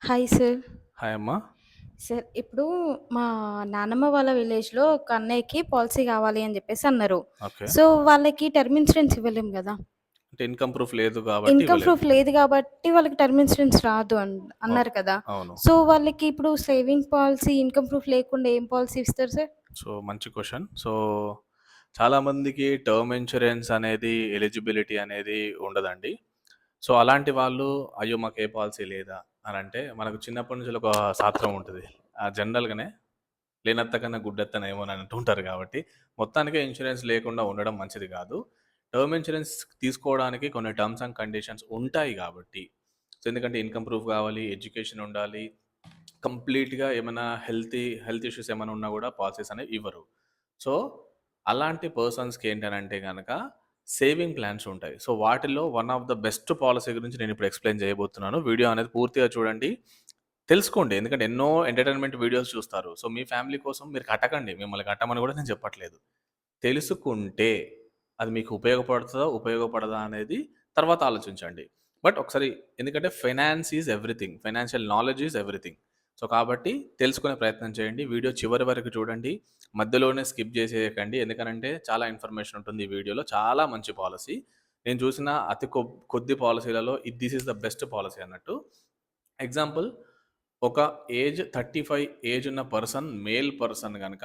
Hi sir. Hi అమ్మా. Sir ఇప్పుడు మా నానమ్మ వాళ్ళ విలేజ్‌లో ఒక అన్నయ్యకి పాలిసీ కావాలి అని జెప్పేసి అన్నారు. ఓకే. సో, వాళ్ళకి టర్మ్ ఇన్స్యూరెన్స్ ఇవ్వలేం గదా! అంటే ఇన్‌కమ్ ప్రూఫ్ లేదు గాబట్టి ఇన్‌కమ్ ఇవ్వలేరు. ప్రూఫ్ లేదు గాబట్టి వాళ్ళకి టర్మ్ ఇన్స్యూరెన్స్ రాదు ఓహ్! అన్నారు కదా! అవును. సో, వాళ్ళకి ఇప్పుడు సేవింగ్ పాలిసీ, ఇన్‌కమ్ ప్రూఫ్ లేకుండా ఏం పాలిసీ ఇస్తారు సార్? సో, మంచి క్వెషన్. చాలామందికి టర్మ్ ఇన్స్యూరెన్స్ అనేది ఎలిజిబిలిటీ అనేది ఉండదండి. అలాంటి వాళ్ళు అయ్యో! మాకు ఏ పాలిసీ లేదా అనంటే మనకు చిన్నప్పటి నుంచి ఒక సాత్రం ఉంటది. జనరల్‌గానే లేనత్త కన్నా గుడ్డెత్తనేమో అని అంటుంటారు కాబట్టి, మొత్తానికే ఇన్స్యూరెన్స్ లేకుండా ఉండడం మంచిది గాదు. టర్మ్ ఇన్స్యూరెన్స్ తీసుకోవడానికి కొన్ని టర్మ్స్ అండ్ కండిషన్స్ ఉంటాయి గాబట్టి, ఎందుకంటే ఇన్‌కమ్ ప్రూఫ్ గావాలి, ఎడ్యుకేషన్ ఉండాలి. కంప్లీట్‌గా ఏమైనా హెల్త్ ఇష్యూస్ ఏమైనా ఉన్నా గూడా పాలిసీస్ అనేవి ఇవ్వరు. సో, అలాంటి పర్సన్స్‌కి ఏంటనంటే గనక సేవింగ్ ప్లాన్స్ ఉంటాయి. వాటిల్లో one of the best policy గురించి నేనిప్పుడు ఎక్స్‌ప్లెయిన్ చేయబోతున్నాను. వీడియో అనేది పూర్తిగా చూడండి. తెలుసుకోండి. ఎందుకంటే ఎన్నో ఎంటర్‌టైన్‌మెంట్ వీడియోస్ చూస్తారు. మీ ఫ్యామిలీ కోసం మీరు కట్టకండి. మిమ్మల్ని కట్టమని గూడా నేను చెప్పట్లేదు. తెలుసుకుంటే అది మీకు ఉపయోగపడుతదా? ఉపయోగపడదా? అనేది తర్వాత ఆలోచించండి. బట్ ఒకసారి ఎందుకంటే finance is everything. Financial knowledge is everything. కాబట్టి తెలుసుకునే ప్రయత్నం చేయండి. వీడియో చివరి వరకు చూడండి. మధ్యలోనే స్కిప్ చేసేయకండి. ఎందుకనంటే చాలా ఇన్ఫర్మేషన్ ఉంటుంది ఈ వీడియోలో. చాలా మంచి పాలిసీ. నేను చూసిన అతి కొద్ది పాలిసీలలో this is the best policy అన్నట్టు. ఎగ్జాంపుల్ ఒక ఏజ్ 35 ఏజ్ ఉన్న పర్సన్, మేల్ పర్సన్ గనక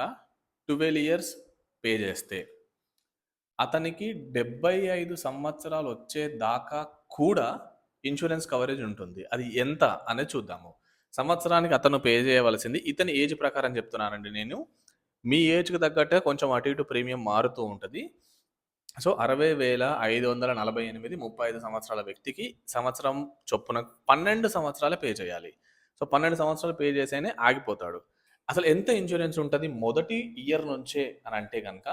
12 ఇయర్స్ పే చేస్తే అతనికి 75 సంవత్సరాలొచ్చేదాకా కూడా ఇన్స్యూరెన్స్ కవరేజ్ ఉంటుంది. అది ఎంత అనేది చూద్దాము. సంవత్సరానికి అతను పే చేయవలసింది ఇతని ఏజ్ ప్రకారం చెప్తున్నానండి నేను. మీ ఏజ్‌కి తగ్గట్టే కొంచెం అటు ఇటు ప్రీమియం మారుతూ ఉంటది. 60,548 35 సంవత్సరాల వ్యక్తికి సంవత్సరం చొప్పున 12 సంవత్సరాలే పే చేయాలి. 12 సంవత్సరాలు పే చేసేనే ఆగిపోతాడు. అసలు ఎంత ఇన్స్యూరెన్స్ ఉంటది మొదటి ఇయర్ నుంచే అనంటే గనక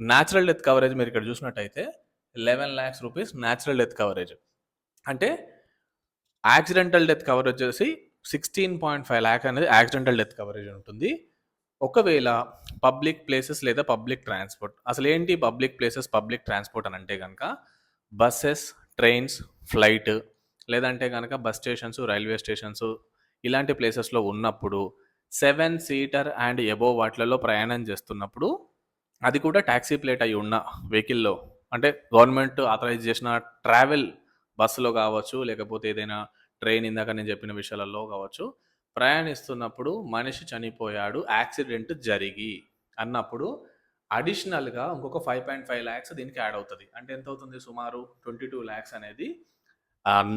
న్యాచురల్ డెత్ కవరేజ్ మీరిక్కడ చూసినట్టయితే 11,00,000 రూపీస్ న్యాచురల్ డెత్ కవరేజ్. అంటే యాక్సిడెంటల్ డెత్ కవర్ వచ్చేసి 16.5 లాక్ అనేది యాక్సిడెంటల్ డెత్ కవరేజ్ ఉంటుంది. ఒకవేళ పబ్లిక్ ప్లేసెస్ లేదా పబ్లిక్ ట్రాన్స్‌పోర్ట్ అసలేంటి పబ్లిక్ ప్లేసెస్, పబ్లిక్ ట్రాన్స్‌పోర్ట్ అనంటే గనక బసెస్, ట్రైన్స్, ఫ్లైట్ లేదంటే గనక బస్ స్టేషన్స్, రైల్వే స్టేషన్స్ ఇలాంటి ప్లేసెస్‌లో ఉన్నప్పుడు 7 సీటర్ అండ్ అబోవ్ వాటిలలో ప్రయాణం చేస్తున్నప్పుడు అది కూడా టాక్సీ ప్లేట్ అయి ఉన్న వెహికల్‌లో అంటే గవర్నమెంట్ ఆథరైజ్ చేసిన ట్రావెల్ బస్సులో కావచ్చు, లేకపోతే ఏదైనా ట్రైన్ ఇందాక నేను చెప్పిన విషయాలలో కావచ్చు, ప్రయాణిస్తున్నప్పుడు మనిషి చనిపోయాడు యాక్సిడెంట్ జరిగి అన్నప్పుడు అడిషనల్‌గా ఇంకొక 5.5 లాక్స్ దీనికి యాడ్ అవుతది. అంటే ఎంత అవుతుంది సుమారు 22 లాక్స్ అనేది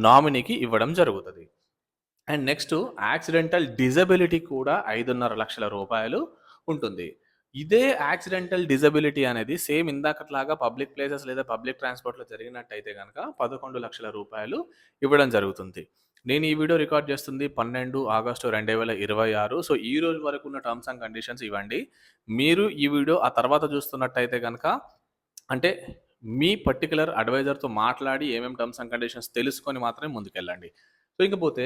నామినీకి ఇవ్వడం జరుగుతది. అండ్ నెక్స్ట్ యాక్సిడెంటల్ డిజబిలిటీ కూడా 5.5 లక్షల రూపాయలు ఉంటుంది. ఇదే యాక్సిడెంటల్ డిజబిలిటీ అనేది సేమ్ ఇందాకట్లాగా పబ్లిక్ ప్లేసెస్ లేదా పబ్లిక్ ట్రాన్స్‌పోర్ట్‌లో జరిగినట్టయితే గనక 11 లక్షల రూపాయలు ఇవ్వడం జరుగుతుంది. నేను ఈ వీడియో రికార్డ్ చేస్తుంది 12 ఆగస్టు 2026. ఈ రోజు వరకు ఉన్న టర్మ్స్ అండ్ కండిషన్స్ ఇవండి. మీరు ఈ వీడియో ఆ తర్వాత చూస్తున్నట్టయితే గనక అంటే మీ పర్టిక్యులర్ అడ్వైజర్‌తో మాట్లాడి ఏమేం టర్మ్స్ అండ్ కండిషన్స్ తెలుసుకొని మాత్రమే ముందుకెళ్ళండి. ఇకపోతే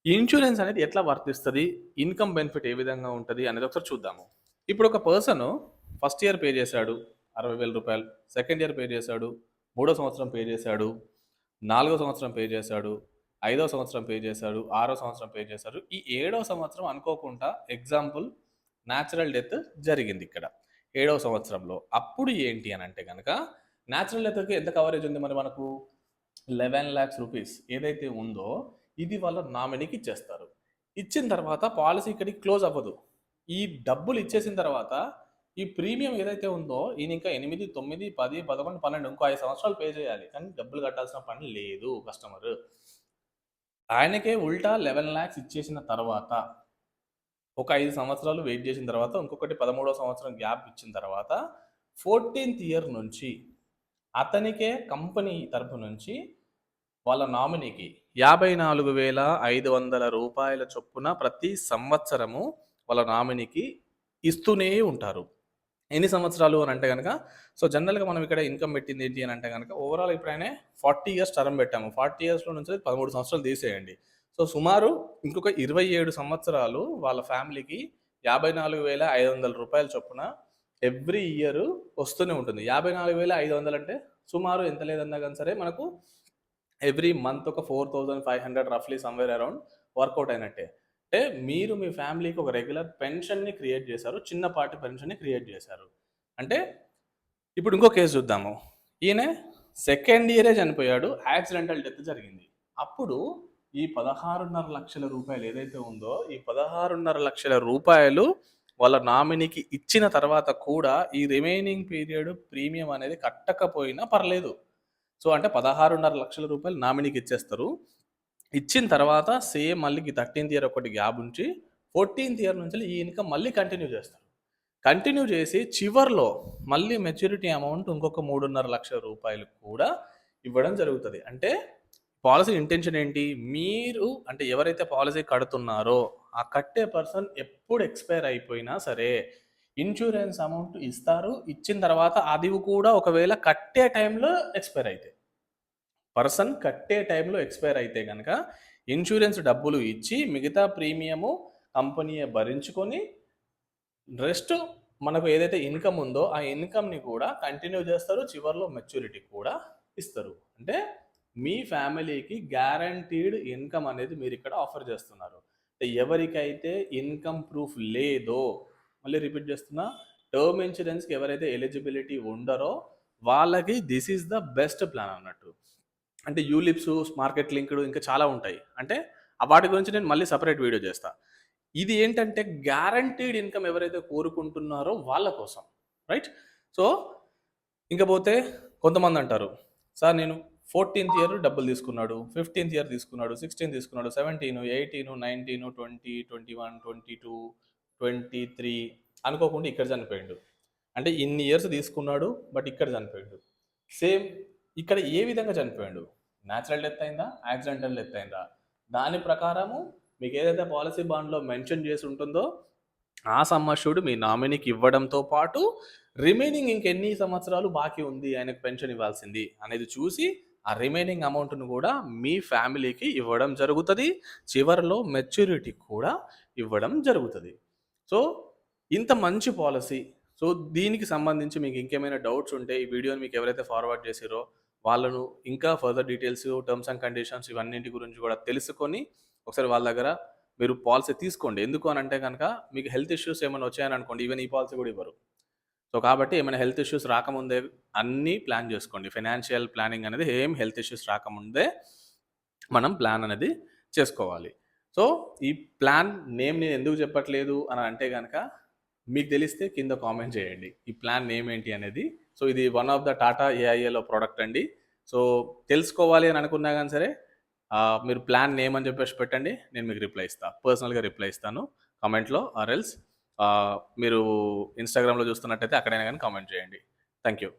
ఇన్స్యూరెన్స్ అనేది ఎట్లా వర్తిస్తది? ఇన్‌కమ్ బెనిఫిట్ ఏ విధంగా ఉంటది? అనేది ఒకసారి చూద్దాము. ఇప్పుడు ఒక పర్సను ఫస్ట్ ఇయర్ పే చేశాడు రూ. 60,000. సెకండ్ ఇయర్ పే చేశాడు. మూడో సంవత్సరం పే చేశాడు. నాలుగో సంవత్సరం పే చేశాడు. ఐదో సంవత్సరం పే చేశాడు. ఆరో సంవత్సరం పే చేశారు. ఈ ఏడో సంవత్సరం అనుకోకుండా ఎగ్జాంపుల్ న్యాచురల్ డెత్ జరిగిందిక్కడ. ఏడవ సంవత్సరంలో. అప్పుడు ఏంటి అనంటే గనక న్యాచురల్ డెత్‌కి ఎంత కవరేజ్ ఉంది మరి మనకు? 11,00,000 రూపీస్ ఏదైతే ఉందో ఇది వాళ్ళ నామినీకి ఇచ్చేస్తారు. ఇచ్చిన తర్వాత పాలిసీ ఇక్కడికి క్లోజ్ అవ్వదు. ఈ డబ్బులు ఇచ్చేసిన తర్వాత ఈ ప్రీమియం ఏదైతే ఉందో ఈయన ఇంకా 8, 9, 10, 11, 12 ఇంకో 5 సంవత్సరాలు పే చేయాలి. కానీ డబ్బులు కట్టాల్సిన పని లేదు కస్టమరు. ఆయనకే ఉల్టా 11,00,000 ఇచ్చేసిన తర్వాత ఒక 5 సంవత్సరాలు వెయిట్ చేసిన తర్వాత ఇంకొకటి 13వ సంవత్సరం గ్యాప్ ఇచ్చిన తర్వాత 14థ్ ఇయర్ నుంచి అతనికే కంపెనీ తరపు నుంచి వాళ్ళ నామినీకి రూ. 54,500 చొప్పున ప్రతి సంవత్సరము వాళ్ళ నామినీకి ఇస్తూనే ఉంటారు. ఎన్ని సంవత్సరాలు అని అంటే గనక జనరల్‌గా మనం ఇక్కడ ఇన్‌కమ్ పెట్టింది ఏంటి అని అంటే గనక ఓవరాల్ ఇప్పుడైనా 40 ఇయర్స్ టర్మ్ పెట్టాము. 40 ఇయర్స్‌లో నుంచి 13 సంవత్సరాలు తీసేయండి. సుమారు ఇంకొక 27 సంవత్సరాలు వాళ్ళ ఫ్యామిలీకి రూ. 54,500 చొప్పున ఎవ్రీ ఇయర్ వస్తూనే ఉంటుంది. 54,500 అంటే సుమారు ఎంత లేదన్నా గాని సరే మనకు ఎవ్రీ మంత్ ఒక 4500 రఫ్లీ సమ్‌వేర్ అరౌండ్ వర్కౌట్ అయినట్టే. అంటే మీరు మీ ఫ్యామిలీకి ఒక రెగ్యులర్ పెన్షన్‌ని క్రియేట్ చేశారు. చిన్నపాటి పెన్షన్‌ని క్రియేట్ చేశారు. అంటే ఇప్పుడు ఇంకో కేస్ చూద్దాము. ఈయన సెకండ్ ఇయరే చనిపోయాడు. యాక్సిడెంటల్ డెత్ జరిగింది. అప్పుడు ఈ 16,500,000 రూపాయలు ఏదైతే ఉందో, ఈ 16,500,000 రూపాయలు వాళ్ళ నామినీకి ఇచ్చిన తర్వాత కూడా ఈ రిమైనింగ్ పీరియడ్ ప్రీమియం అనేది కట్టకపోయినా పర్లేదు. సో, అంటే 16,500,000 రూపాయలు నామినీకి ఇచ్చేస్తారు. ఇచ్చిన తర్వాత సేమ్ మళ్ళీ 13థ్ ఇయర్ ఒకటి గ్యాప్ ఉంచి 14థ్ ఇయర్ నుంచి ఈ ఇన్‌కమ్ మళ్ళీ కంటిన్యూ చేస్తారు. కంటిన్యూ చేసి చివర్లో మళ్ళీ మెచ్యూరిటీ అమౌంట్ ఇంకొక 3,500,000 రూపాయలు కూడా ఇవ్వడం జరుగుతది. అంటే పాలిసీ ఇంటెన్షన్ ఏంటి? మీరు అంటే ఎవరైతే పాలిసీ కడుతున్నారో ఆ కట్టే పర్సన్ ఎప్పుడు ఎక్స్‌పైర్ అయిపోయినా సరే ఇన్స్యూరెన్స్ అమౌంట్ ఇస్తారు. ఇచ్చిన తర్వాత అది కూడా ఒకవేళ కట్టే టైంలో ఎక్స్‌పైర్ అయితే. పర్సన్ కట్టే టైంలో ఎక్స్‌పైర్ అయితే గనక ఇన్స్యూరెన్స్ డబ్బులు ఇచ్చి మిగతా ప్రీమియము కంపెనీయే భరించుకొని రెస్ట్ మనకు ఏదైతే ఇన్‌కమ్ ఉందో ఆ ఇన్‌కమ్‌ని కూడా కంటిన్యూ చేస్తారు. చివర్లో మెచ్యూరిటీ కూడా ఇస్తారు. అంటే మీ ఫ్యామిలీకి గ్యారంటీడ్ ఇన్‌కమ్ అనేది మీరిక్కడ ఆఫర్ చేస్తున్నారు. అంటే ఎవరికైతే ఇన్‌కమ్ ప్రూఫ్ లేదో, మళ్ళీ రిపీట్ చేస్తున్నా, టర్మ్ ఇన్స్యూరెన్స్‌కి ఎవరైతే ఎలిజిబిలిటీ ఉండరో వాళ్ళకి this is the best plan అన్నట్టు. అంటే యూలిప్స్, మార్కెట్ లింక్డ్ ఇంకా చాలా ఉంటాయి. అంటే వాటి గురించి నేను మళ్ళీ సెపరేట్ వీడియో చేస్తా. ఇది ఏంటంటే గ్యారంటీడ్ ఇన్‌కమ్ ఎవరైతే కోరుకుంటున్నారో వాళ్ళ కోసం. రైట్? సో, ఇంక పోతే కొంతమందంటారు, సార్ నేను 14థ్ ఇయర్ డబ్బులు తీసుకున్నాడు, 15థ్ ఇయర్ తీసుకున్నాడు, 16 తీసుకున్నాడు, 17, 18, 19, 20, 21, 22, 23 అనుకోకుండా ఇక్కడ చనిపోయిండు. అంటే ఇన్ని ఇయర్స్ తీసుకున్నాడు. బట్ ఇక్కడ చనిపోయిండు. సేమ్ ఇక్కడ ఏ విధంగా చనిపోయిండు? న్యాచురల్ డెత్ అయిందా? యాక్సిడెంటల్ డెత్ అయిందా? దాని ప్రకారము మీకు ఏదైతే పాలిసీ బాండ్‌లో మెన్షన్ చేసి ఉంటుందో ఆ సమ్ అష్యూర్డ్ మీ నామినీకి ఇవ్వడంతో పాటు రిమైనింగ్ ఇంకెన్ని సంవత్సరాలు బాకీ ఉంది ఆయనకు పెన్షన్ ఇవ్వాల్సింది అనేది చూసి ఆ రిమైనింగ్ అమౌంట్‌ను కూడా మీ ఫ్యామిలీకి ఇవ్వడం జరుగుతది. చివరిలో మెచ్యూరిటీ కూడా ఇవ్వడం జరుగుతది. సో, ఇంత మంచి పాలిసీ. సో, దీనికి సంబంధించి మీకు ఇంకేమైనా డౌట్స్ ఉంటే ఈ వీడియోని మీకు ఎవరైతే ఫార్వర్డ్ చేసిర్రో వాళ్ళను ఇంకా further details, terms and conditions ఇవన్నింటి గురించి కూడా తెలుసుకొని ఒకసారి వాళ్ళ దగ్గర మీరు పాలసీ తీసుకోండి. ఎందుకు అనంటే గనక మీకు హెల్త్ ఇష్యూస్ ఏమైనా వచ్చాయననుకోండి, ఈవెన్ ఈ పాలసీ కూడా ఇవ్వరు. సో, కాబట్టి ఏమైనా హెల్త్ ఇష్యూస్ రాకముందే అన్నీ ప్లాన్ చేసుకోండి. ఫైనాన్షియల్ ప్లానింగ్ అనేది ఏం హెల్త్ ఇష్యూస్ రాకముందే మనం ప్లాన్ అనేది చేసుకోవాలి. సో, ఈ ప్లాన్ నేమ్ నేను ఎందుకు చెప్పట్లేదు అని అంటే గనక మీకు తెలిస్తే కింద కామెంట్ చేయండి. ఈ ప్లాన్ నేమ్ ఏంటి అనేది. సో, ఇది వన్ ఆఫ్ ద టాటా ఏఐఏలో ప్రొడక్ట్ అండి. సో, తెలుసుకోవాలి అని అనుకున్నా గాని సరే మీరు ప్లాన్ నేమ్ అని చెప్పేసి పెట్టండి. నేను మీకు రిప్లై ఇస్తా. పర్సనల్‌గా రిప్లై ఇస్తాను కామెంట్‌లో ఆర్ ఎల్స్ మీరు ఇన్‌స్టాగ్రామ్‌లో చూస్తున్నట్టయితే అక్కడైనా గాని కామెంట్ చేయండి. Thank you.